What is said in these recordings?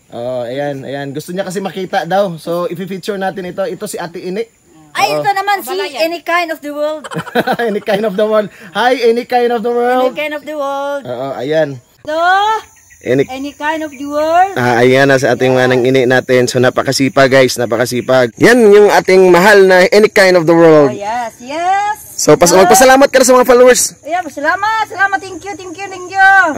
Oh, ayan, ayan. Gusto niya kasi makita daw. So, i-feature natin ito. Ito si Ate Ini. Ay, ito naman si Any Kind of the World. Any kind of the world. Hi, any kind of the Any world. Kind of the World. Oo, ayan. So, Any Any Kind of the World. ayan na sa ating manang ini natin. So napakasipag guys, napakasipag. Yan yung ating mahal na any kind of the Oh, world. yes, yes. So magpasalamat ka na sa mga followers. Yeah, salamat, salamat. Thank you, thank you, thank you.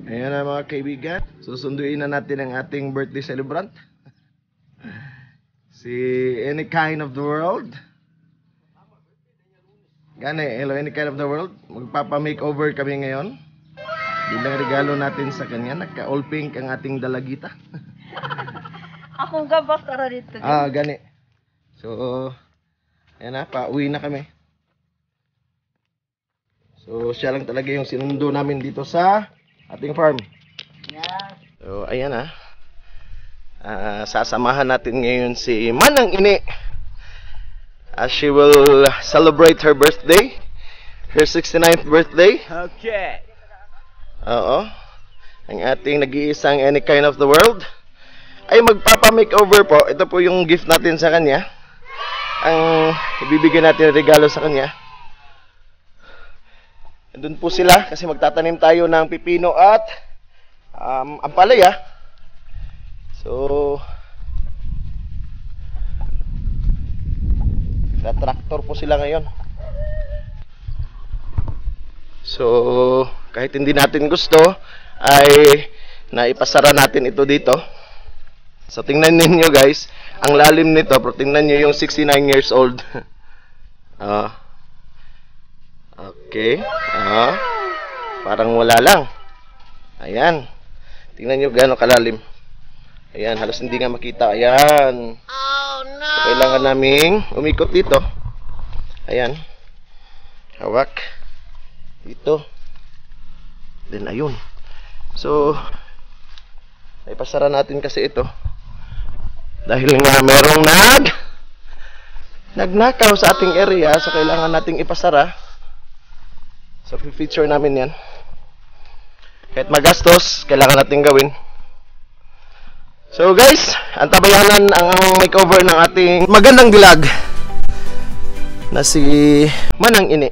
Ayan na mga kaibigan. Susunduin na natin ang ating birthday celebrant. Si any kind of the world. Gane, hello any kind of the world. Magpapa-makeover kami ngayon. Bilang regalo natin sa kanya. Naka-all pink ang ating dalagita. Akong gabas tara dito. Gani. So, ayan na, pauwi na kami. So, siya lang talaga yung sinundo namin dito sa ating farm. Yeah. So, ayan na. Sasamahan natin ngayon si Manang Ini as she will celebrate her birthday. Her 69th birthday. Okay. Oo. Ang ating nag-iisang any kind of the world ay magpapa-makeover po. Ito po yung gift natin sa kanya. Ang ibibigay natin regalo sa kanya. Doon po sila kasi magtatanim tayo ng pipino at ampalaya. So, traktor po sila ngayon. So, kahit hindi natin gusto, ay naipasara natin ito dito. So, tingnan ninyo guys, ang lalim nito, pero tingnan nyo yung 69 years old. Okay. Parang wala lang. Ayan. Tingnan nyo gaano kalalim. Ayan, halos hindi nga makita. Ayan. Oh no. So, kailangan naming umikot dito. Ayan. Hawak. Dito. Then ayun. So, ipasara natin kasi ito. Dahil nga merong nagnakaw sa ating area, so kailangan nating ipasara. So, feature namin yan. Kahit magastos, kailangan natin gawin. So guys, ang tabayanan ang makeover ng ating magandang dilag na si Manang Ini.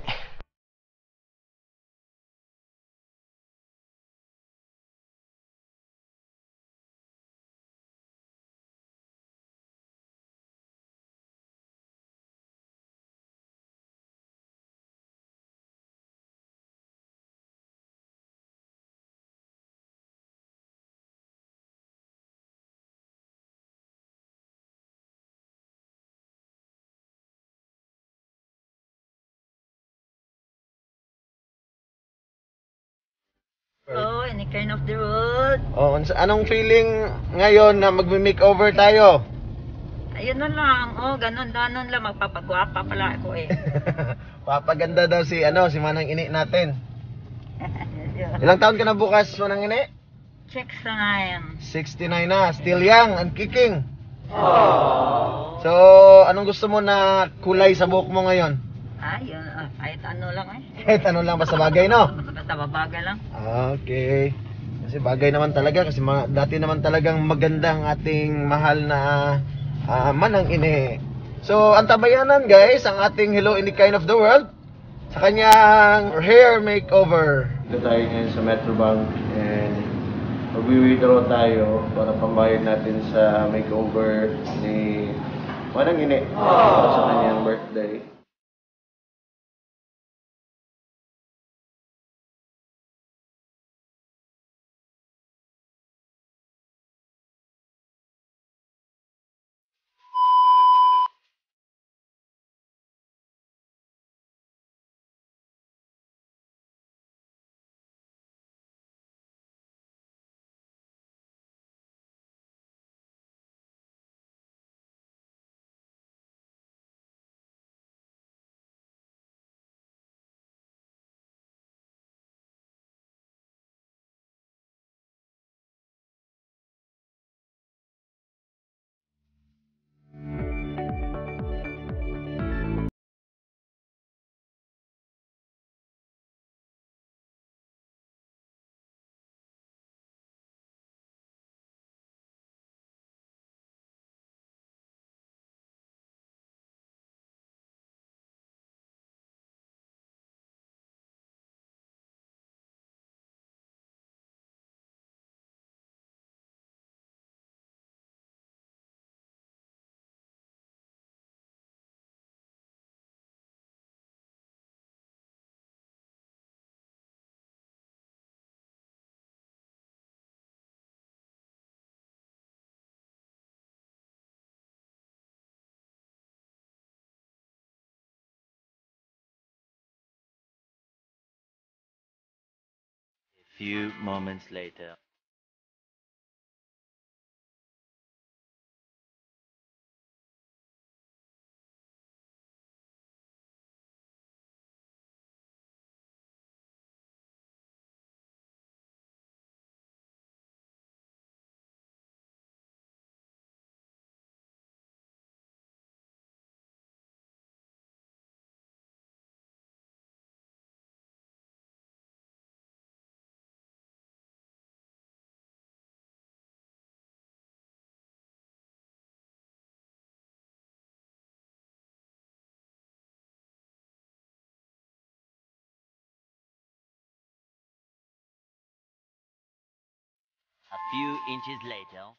Oh, Any Kind of the World. Oh, anong feeling ngayon na magme-makeover tayo? Ayun na lang. Oh, ganun lang. Magpapagwapa pala ako eh. Papaganda daw si Manang Ini natin. Ilang taon ka na bukas, Manang Ini? 69. 69 na, still young and kicking. Oh. So, anong gusto mo na kulay sa buhok mo ngayon? Ayun, kahit ano lang eh. Kahit ano lang, basta bagay, no? Basta babagay lang. Okay. Kasi bagay naman talaga, kasi dati naman talagang maganda ang ating mahal na Manang Ini. So, ang tabayanan guys, ang ating Hello Any Kind of the World sa kanyang hair makeover. Dito tayo ngayon sa Metrobank and mag-withdraw tayo para pambayad natin sa makeover ni Manang Ini para sa kanyang birthday. few moments later. A few inches later.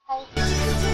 Hi.